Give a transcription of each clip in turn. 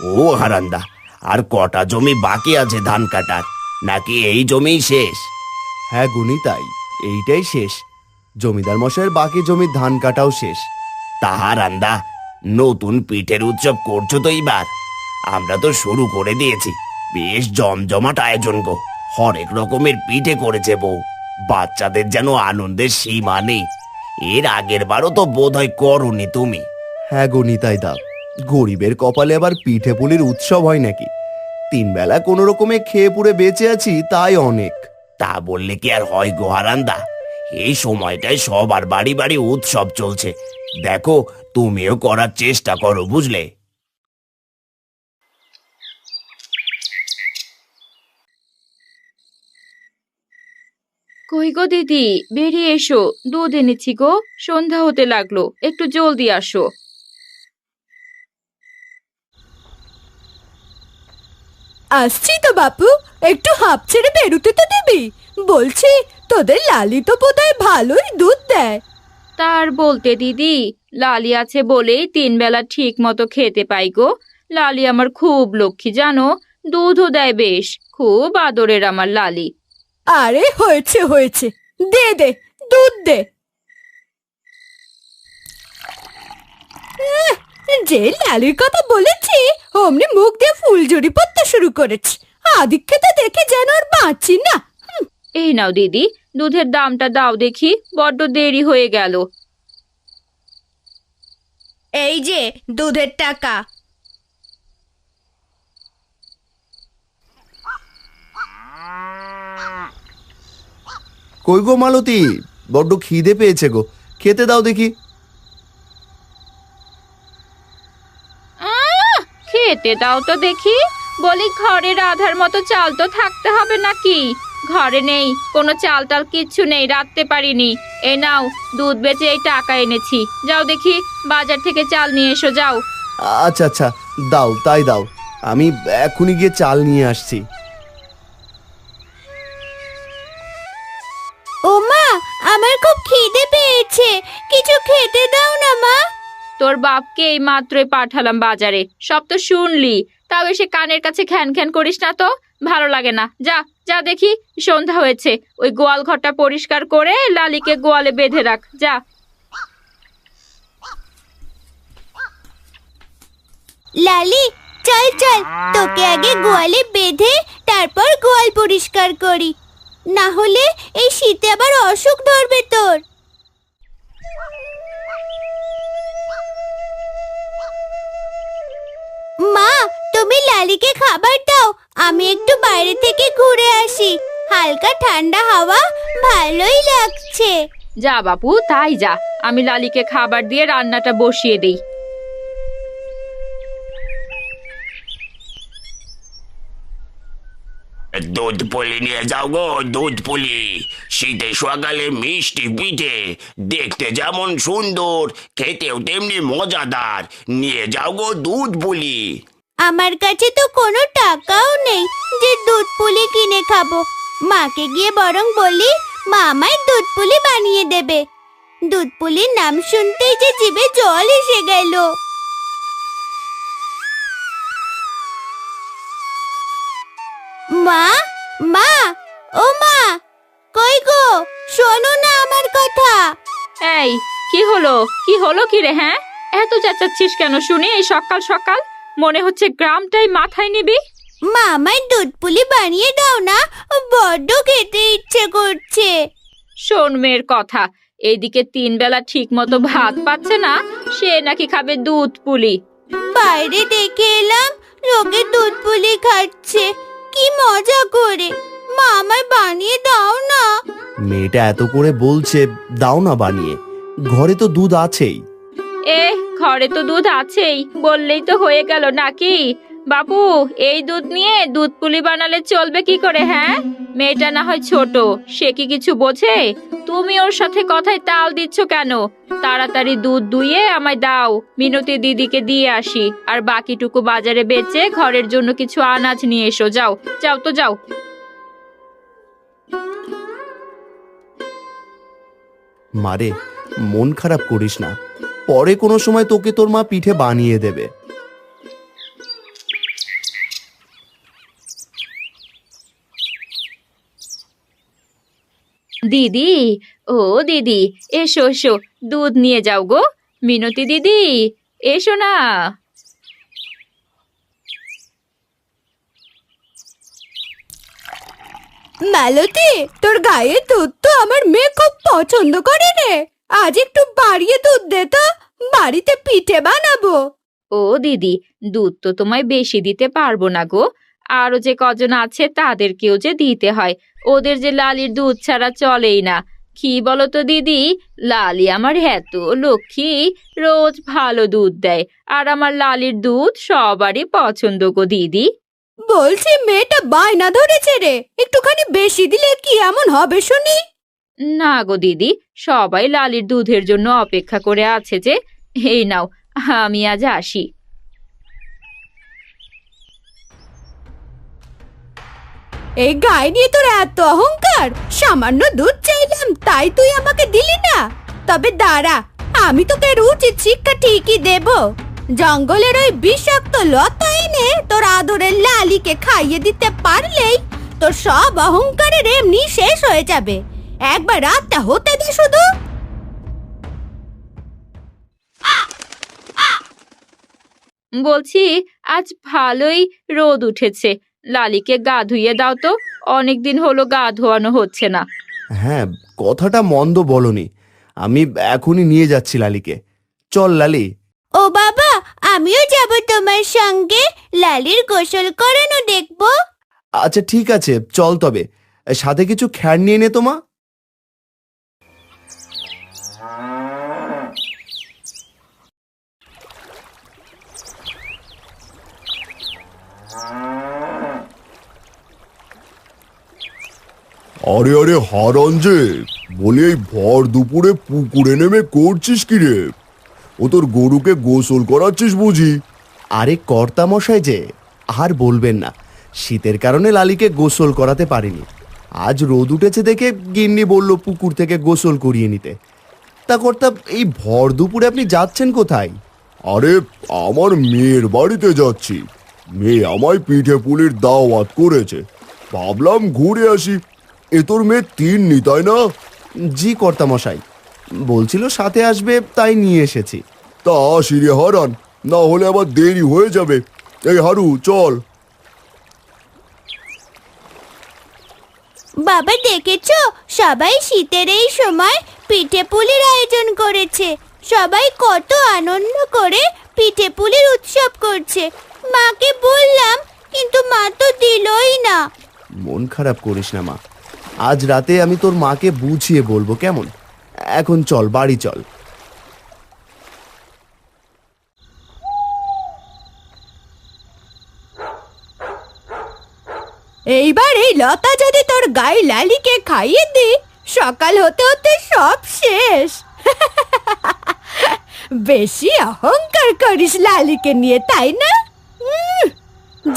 ও হারান্দা, আর কটা জমি বাকি আছে ধান কাটার, নাকি এই জমিই শেষ? হ্যাঁ গুনি তাই, এইটাই শেষ। জমিদার মশাইয়ের বাকি জমির ধান কাটাও শেষ। তা হারান্দা, নতুন পিঠের উৎসব করছো তো এইবার? আমরা তো শুরু করে দিয়েছি, বেশ জমজমাট আয়োজন গো। হরেক রকমের পিঠে করেছে বউ, বাচ্চাদের যেন আনন্দের সীমা নেই। এর আগের বারও তো বোধহয় করোনি তুমি। হ্যাঁ গুনি তাই দা, গরিবের কপালে আবার পিঠে পুলির উৎসব হয় নাকি? 3 বেলা কোনো রকমে খেয়ে পুড়ে বেঁচে আছি, তাই অনেক। তা বললে কি আর হয় গো হারান্দা? এই সময়টায় সবার বাড়ি বাড়ি উৎসব চলছে, দেখো তুমিও করার চেষ্টা করো, বুঝলে? কই গো দিদি, বেরিয়ে এসো, দুধ এনেছি গো। সন্ধ্যা হতে লাগলো, একটু জলদি আসো। আসছি তো বাপু, একটু হাঁপ ছেড়ে বেরোতে তো দিবি। বলছি, তোদের লালি তো বোধহয় ভালোই দুধ দেয়। তার বলতে দিদি, লালি আছে বলেই 3 বেলা ঠিক মতো খেতে পাই গো। লালি আমার খুব লক্ষ্মী জানো, দুধও দেয় বেশ, খুব আদরের আমার লালি। আরে হয়েছে হয়েছে, দে দে, দুধ দে। এহ, যে লালির কথা বলেছি অমনি মুখ দিয়ে ফুলঝুরি পড়তে শুরু করেছে। আদিক্ষেতা দেখে যেন আর বাঁচি না। এই নাও দিদি, দুধের দামটা দাও দেখি, বড্ড দেরি হয়ে গেল। এই যে দুধের টাকা। কই গো মালতী, বড্ড খিদে পেয়েছে গো, খেতে দাও দেখি। খেতে দাও তো দেখি, বলি ঘরে রাধার মতো চাল তো থাকতে হবে নাকি? ঘরে নেই কোনো চাল টাল, কিচ্ছু নেই, রাখতে পারিনি। এই নাও, দুধ বেচে এই টাকা এনেছি, যাও দেখি বাজার থেকে চাল নিয়ে এসো, যাও। আচ্ছা আচ্ছা, দাও তাই দাও, আমি এখনই গিয়ে চাল নিয়ে আসছি। ও মা, আমার খুব খিদে পেয়েছে, কিছু খেতে দাও না মা। তোর বাপকে এই মাত্রই পাঠালাম বাজারে, সব তো শুনলি, তাও এসে কানের কাছে খ্যান খ্যান করিস না তো, ভালো লাগে না। যা যা দেখি, সন্ধ্যা হয়েছে, ওই গোয়াল ঘরটা পরিষ্কার করে লালিকে গোয়ালে বেঁধে রাখ, যা। লালি, চল চল, তোকে আগে গোয়ালে বেঁধে তারপর গোয়াল পরিষ্কার করি, না হলে এই শীতে আবার অসুখ ধরবে তোর। মা, তুমি লালিকে খাবার দাও, আমি একটু বাইরে থেকে ঘুরে আসি। হালকা ঠান্ডা হাওয়া ভালোই লাগছে। যা বাপু, তাই যা, আমি লালিকে খাবার দিয়ে রান্নাটা বসিয়ে দেই। দুধ পুলি নিয়ে যাও গো, দুধ পুলি। শীতে সকালে মিষ্টি পিঠে, দেখতে যেমন সুন্দর, খেতেও তেমনি মজাদার। নিয়ে যাও গো দুধ পুলি। আমার কাছে তো কোনো টাকাও নেই যে দুধ পুলি কিনে খাবো। মাকে গিয়ে বরং বলি, মা আমায় দুধ পুলি বানিয়ে দেবে। দুধ পুলির নাম শুনতেই যে জিভে জল এসে গেল। মা, মা, ও মা, কই গো, শোনো না আমার কথা। এই, কি হলো, কি হলো কি রে? হ্যাঁ, এত চেঁচাচ্ছিস কেন শুনি এই সকাল সকাল? মনে হচ্ছে গ্রামটাই মাথায় নিবি। মা আমায় দুধ পুলি বানিয়ে দাও না, বড্ড খেতে ইচ্ছে করছে। শোন মেয়ের কথা, এইদিকে 3 বেলা ঠিক মতো ভাত পাচ্ছে না, সে নাকি খাবে দুধ পুলি। বাইরে দেখে এলাম লোকে দুধ পুলি খাচ্ছে, কি মজা করে। মা আমায় বানিয়ে দাও না। মেয়েটা এত করে বলছে, দাও না বানিয়ে, ঘরে তো দুধ আছেই। ঘরে তো দুধ আছেই বললেই তো হয়ে গেল নাকি? বাপু, এই দুধ নিয়ে দুধ পুলি বানালে চলবে কি করে? হ্যাঁ, মেয়েটা না হয় ছোট, সে কি কিছু বোঝে? তুমি ওর সাথে কথায় তাল দিচ্ছ কেন? তাড়াতাড়ি দুধ দুইয়ে আমায় দাও, মিনতি দিদিকে দিয়ে আসি, আর বাকিটুকু বাজারে বেচে ঘরের জন্য কিছু আনাজ নিয়ে এসো, যাও যাও তো যাও। মারে, মন খারাপ করিস না, পরে কোনো সময় তোকে তোর মা পিঠে বানিয়ে দেবে। দিদি, ও দিদি, এসো এসো, দুধ নিয়ে যাও গো। মিনতি দিদি, এসো না। মালতী, তোর গায়ে দুধ তো আমার মেয়ে খুব পছন্দ করে রে। আজ একটু বাড়িয়ে দুধ দে তো, বাড়িতে পিঠে বানাবো। ও দিদি, দুধ তো তোমায় বেশি দিতে পারবো না গো। আরো যে কজন আছে তাদেরকেও যে দিতে হয়, ওদের যে লালির দুধ ছাড়া চলেই না। কি বলো তো দিদি, লালি আমার এত লক্ষ্মী, রোজ ভালো দুধ দেয়। আর আমার লালির দুধ সবারই পছন্দ গো দিদি। বলছি মেয়েটা বায়না ধরেছে রে, একটুখানি বেশি দিলে কি এমন হবে শুনি? না গো দিদি, সবাই লালির দুধের জন্য অপেক্ষা করে আছে যে। এই নাও, আমি আজ আসি। এই গায়ে নিয়ে তোর এত অহংকার! সামান্য দুধ চাইলাম তাই তুই আমাকে দিলি না? তবে দাঁড়া, আমি তোকে উচিত শিক্ষা ঠিকই দেব। জঙ্গলের ওই বিষাক্ত লতা এনে তোর আদরের লালিকে খাইয়ে দিতে পারলেই তোর সব অহংকারের এমনি শেষ হয়ে যাবে। একবার রাতটা হতে দে শুধু। বলছি, আজ ভালোই রোদ উঠেছে, লালিকে গা ধুইয়ে দাও তো, অনেকদিন হলো গা ধোয়ানো হচ্ছে না। হ্যাঁ, কথাটা মন্দ বলনি। আমি এখনই নিয়ে যাচ্ছি লালিকে। চল লালি। ও বাবা, আমিও যাব তোমার সঙ্গে, লালির গোসল করানো দেখবো। আচ্ছা ঠিক আছে, চল তবে। সাথে কিছু খ্যার নিয়ে নে তোমা। আরে আরে হারান যে, বলি এই ভর দুপুরে পুকুরে নেমে করছিস কি রে? ও তোর গরুকে গোসল করাচ্ছিস বুঝি? আরে কর্তা মশাই যে, আর বলবেন না, শীতের কারণে লালিকে গোসল করাতে পারিনি। আজ রোদ উঠেছে দেখে গিন্নি বলল পুকুর থেকে গোসল করিয়ে নিতে। তা কর্তা, এই ভর দুপুরে আপনি যাচ্ছেন কোথায়? আরে আমার মেয়ের বাড়িতে যাচ্ছি। মেয়ে আমায় পিঠে পুলির দাওয়াত করেছে, ভাবলাম ঘুরে আসি। এ তোর মেয়ে তিন্নি তাই না? জি কর্তা মশাই, বলছিল সাথে আসবে, তাই নিয়ে এসেছি। তা আসি রে হারান, না হলে আবার দেরি হয়ে যাবে। এই হারু চল। বাবা দেখেছো, সবাই শীতের এই সময় পিঠে পুলির আয়োজন করেছে। সবাই কত আনন্দ করে পিঠে পুলির উৎসব করছে। মাকে বললাম, কিন্তু মা তো দিলই না। মন খারাপ করিস না মা, আজ রাতে আমি তোর মাকে বুঝিয়ে বলবো, কেমন? এখন চল, বাড়ি চল। এইবার এই লতা যদি তোর গায়ে লালিকে খাইয়ে দি, সকাল হতে হতে সব শেষ। বেশি অহংকার করিস লালিকে নিয়ে, তাই না?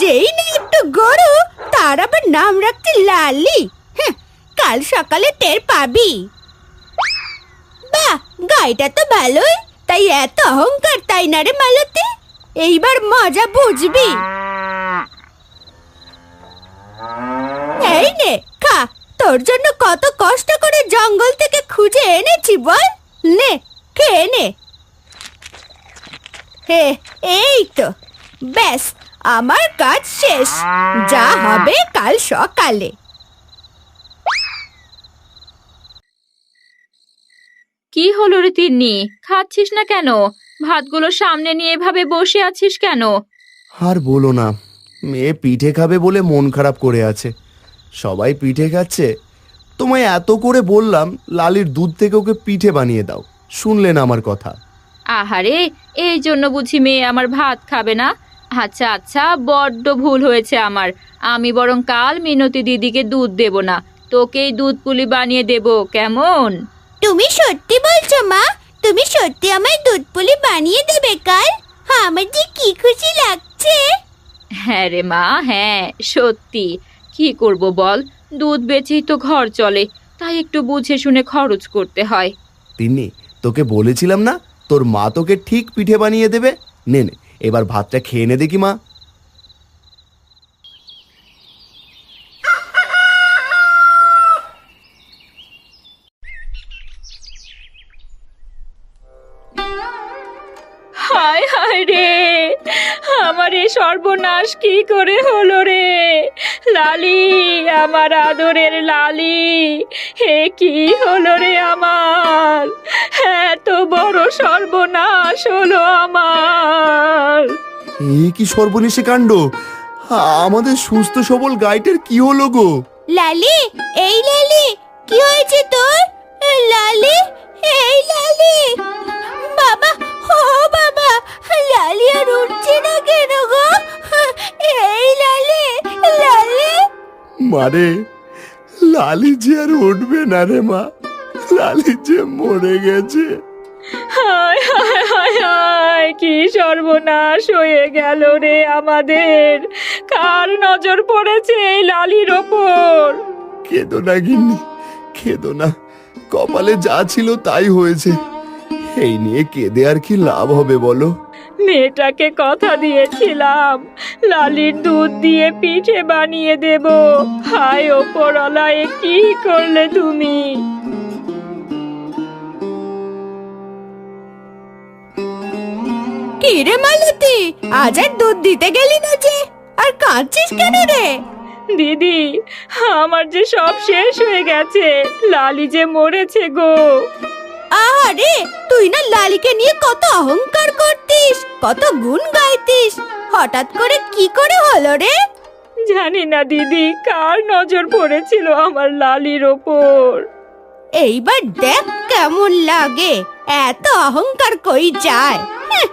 যেই না একটু গরু, তার আবার নাম রাখতে লালি। কাল সকালে টের পাবি। বাহ, গাইটা তো ভালোই, তাই এত অহংকার তাই না রে মালতী? এইবার মজা বুঝবি। এই নে খা, তোর জন্য কত কষ্ট করে জঙ্গল থেকে খুঁজে এনেছি বল। নে খেয়ে নে। হে, এই তো ব্যাস, আমার কাজ শেষ। যা হবে কাল সকালে। কি হলো রে তিন্নি, খাচ্ছিস না কেন? ভাতগুলো সামনে নিয়ে এভাবে বসে আছিস কেন? আর বলো না, মেয়ে পিঠে খাবে বলে মন খারাপ করে আছে। সবাই পিঠে খাচ্ছে, তোমায় এত করে বললাম লালির দুধ থেকে ওকে পিঠে বানিয়ে দাও, শুনলে না আমার কথা। আহারে, এই জন্য বুঝি মেয়ে আমার ভাত খাবে না? আচ্ছা আচ্ছা, বড্ড ভুল হয়েছে আমার। আমি বরং কাল মিনতি দিদিকে দুধ দেব না, তোকেই দুধ পুলি বানিয়ে দেব, কেমন? তুমি সত্যি বলছো মা? তুমি সত্যি আমায় দুধ পুলি বানিয়ে দেবে কাল? আমার যে কি খুশি লাগছে। হ্যাঁ রে মা, হ্যাঁ সত্যি। কি করব বল, দুধ বেচেই তো ঘর চলে, তাই একটু বুঝে শুনে খরচ করতে হয়। তিন্নি, তোকে বলেছিলাম না তোর মা তোকে ঠিক পিঠে বানিয়ে দেবে। নে নে, এবার ভাতটা খেয়ে নে দেখি মা। হায় হায় রে, আমার এ সর্বনাশ কি করে হলো রে? লালি, আমার আদরের লালি, হে কি হলো রে আমার? এত বড় সর্বনাশ হলো আমার। এ কি সর্বনেশে কাণ্ড! আমাদের সুস্থ সবল গাইটার কি হলো গো? লালি, এই লালি, কি হয়েছে তোর? লালি, এই লালি, বাবা, ও বাবা, লালি আর উঠছে না কেন গো? এই লালি, লালি। মারে, লালি যে আর উঠবে না রে মা, লালি যে মরে গেছে। হায় হায় হায় হায়, কি সর্বনাশ হয়ে গেল রে আমাদের! কার নজর পড়েছে এই লালির ওপর? কেঁদো না গিন্নি, কেঁদো না, কপালে যা ছিল তাই হয়েছে। এই নিয়ে কেঁদে আর কি লাভ হবে বলো? মেয়েটাকে কথা দিয়েছিলাম লালির দুধ দিয়ে পিঠে বানিয়ে দেব। হায় ওপরওয়ালা, এ কি করলে তুমি? কি রে মালতী, আজ আর দুধ দিতে গেলি না যে? আর কাঁদছিস কেন রে? দিদি, আমার যে সব শেষ হয়ে গেছে, লালি যে মরেছে গো। আরে, তুই না লালিকে নিয়ে কত অহংকার করতিস, কত গুণ গাইতিস, হঠাৎ করে কি করে হলো রে? জানি না দিদি, কার নজর পড়েছিল আমার লালির ওপর। এইবার দেখ কেমন লাগে, এত অহংকার কই যায়। হ্যাঁ,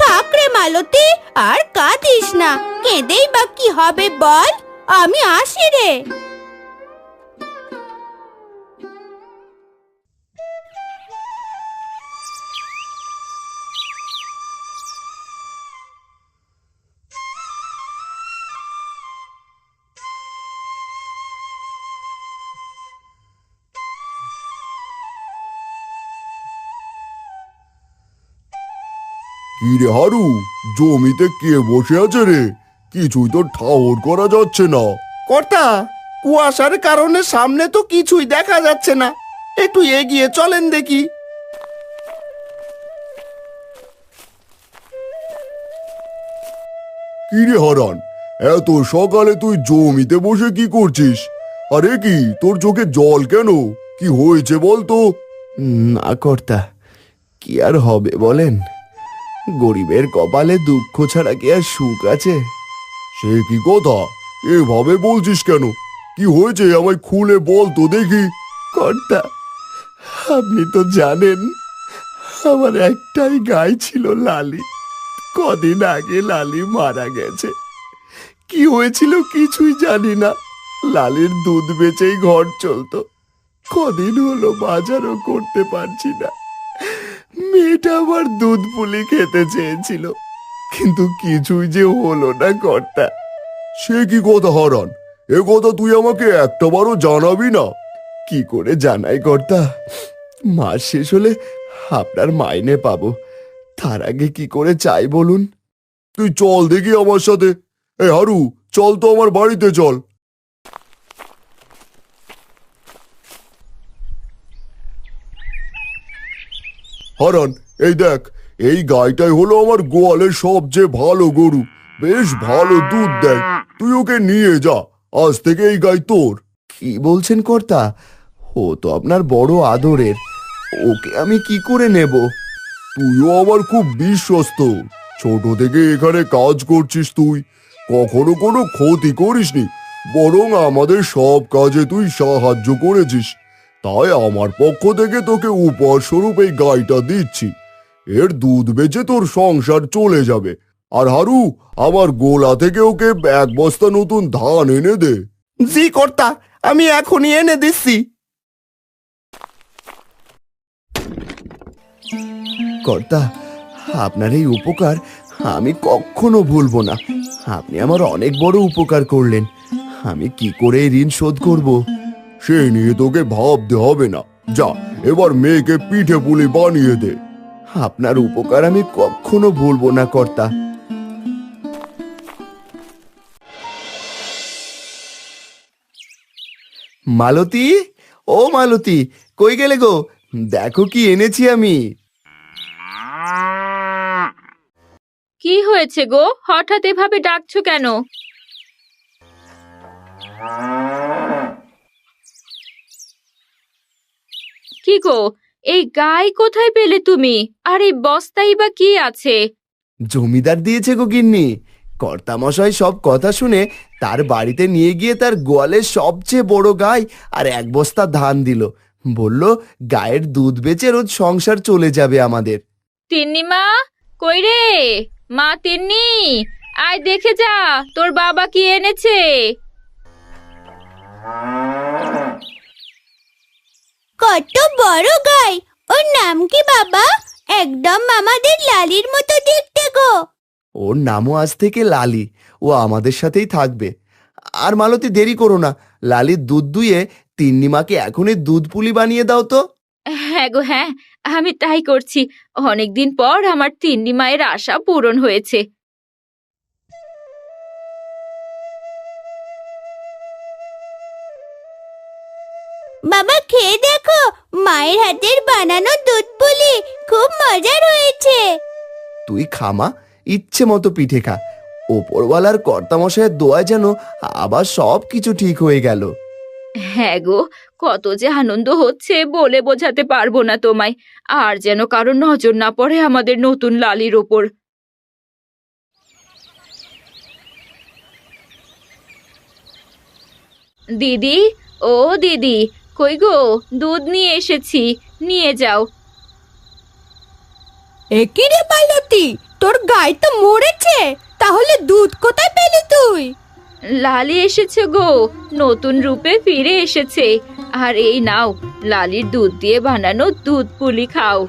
থাক রে মালতী, আর কাঁদিস না, কেঁদেই বা কি হবে বল? আমি আসি রে। কি রে হারু, জমিতে কে বসে আছে রে? কিছুই তো ঠাউর করা যাচ্ছে না। কর্তা, কুয়াশার কারণে সামনে তো কিছুই দেখা যাচ্ছে না, একটু এগিয়ে চলেন দেখি। কি রে হারান, এত সকালে তুই জমিতে বসে কি করছিস? আরে কি, তোর চোখে জল কেন? কি হয়েছে বল তো? না কর্তা, কি আর হবে বলেন? গরিবের কপালে দুঃখ ছাড়া কি আর সুখ আছে? সে কি কথা, এভাবে বলছিস কেন? কি হয়েছে আমায় খুলে বল তো দেখি। কর্তা, আপনি তো জানেন আমার একটাই গাই ছিল লালি। কদিন আগে লালি মারা গেছে। কি হয়েছিল কিছুই জানি না, লালির দুধ বেচেই ঘর চলতো। কদিন হলো বাজারও করতে পারছি না। মেয়েটা আবার দুধ পুলি খেতে চেয়েছিল, কিন্তু কিছুই যে হলো না কর্তা। সে কি কথা হারান, এ কথা তুই আমাকে একটাবারও জানাবি না? কি করে জানাই কর্তা? মাস শেষ হলে আপনার মাইনে পাবো, তার আগে কি করে চাই বলুন? তুই চল দেখি আমার সাথে। এ হারু, চল তো আমার বাড়িতে চল। হারান, এই দেখ, এই গাইটাই হলো আমার গোয়ালের সবচেয়ে ভালো গরু। বেশ ভালো দুধ দেয়, তুই ওকে নিয়ে যা। আজ থেকে এই গাই তোর। কি বলছেন কর্তা? ও তো আপনার বড় আদরের, ওকে আমি কি করে নেব? তুইও আমার খুব বিশ্বস্ত, ছোট থেকে এখানে কাজ করছিস তুই, কখনো কোনো ক্ষতি করিসনি, বরং আমাদের সব কাজে তুই সাহায্য করেছিস। তাই আমার পক্ষ থেকে তোকে উপহার স্বরূপ এই গাইটা দিচ্ছি। এর দুধ বেচে তোর সংসার চলে যাবে। আর হারু, আমার গোলা থেকে ওকে 1 বস্তা নতুন ধান এনে দে। জি কর্তা, আমি এখনই এনে দিচ্ছি। কর্তা, আপনার এই উপকার আমি কখনো ভুলবো না। আপনি আমার অনেক বড় উপকার করলেন, আমি কি করে এই ঋণ শোধ করব? সে নিয়ে তোকে ভাবতে হবে না, যা এবার মেয়েকে পিঠে পুলি বানিয়ে দে। আপনার উপকার আমি কখনো ভুলবো না কর্তা। মালতী, ও মালতী, কই গেলে গো? দেখো কি এনেছি আমি। কি হয়েছে গো, হঠাৎ এভাবে ডাকছো কেন? কি গো, এই গাই কোথায় পেলে তুমি? আর এই বস্তাই বা কি আছে? জমিদার দিয়েছে গো গিন্নি। কর্তামশাই সব কথা শুনে তার বাড়িতে নিয়ে গিয়ে তার গোয়ালের সবচেয়ে বড় গাই আর এক বস্তা ধান দিল। বলল গায়ের দুধ বেচে রোজ সংসার চলে যাবে আমাদের। তিন্নিমা, কই রে? মা তিন্নি, আয় দেখে যা তোর বাবা কি এনেছে। কত বড় গাই! ওর নাম কি বাবা? একদম আমাদের লালির মতো দেখতে গো। ওর নামও আজ থেকে লালি। ও আমাদের সাথেই থাকবে। আর মালতী, দেরি করো না, লালির দুধ দুইয়ে তিন্নিমাকে এখনই দুধ পুলি বানিয়ে দাও তো। হ্যাঁ গো হ্যাঁ, আমি তাই করছি। অনেকদিন পর আমার তিন্নি মায়ের আশা পূরণ হয়েছে। বাবা খেয়ে দেখো, মায়ের হাতের বানানো দুধ পুলি খুব মজার হয়েছে। তুই খামা, ইচ্ছে মতো পিঠে খা। ওপরওয়ালার কর্তামশায়ের দোয়ায় যেন আবার সব কিছু ঠিক হয়ে গেল। হ্যাঁ গো, কত যে আনন্দ হচ্ছে বলে বোঝাতে পারবো না তোমায়। আর যেন কারো নজর না পড়ে আমাদের নতুন লালির ওপর। দিদি, ও দিদি, কই গো, দুধ নিয়ে এসেছি, নিয়ে যাও। একই রে মালতী, তোর গাই তো মরেছে, তাহলে দুধ কোথায় পেলি তুই? লালি এসেছে গো, নতুন রূপে ফিরে এসেছে। আর এই নাও, লালির দুধ দিয়ে বানানো দুধ পুলি খাও।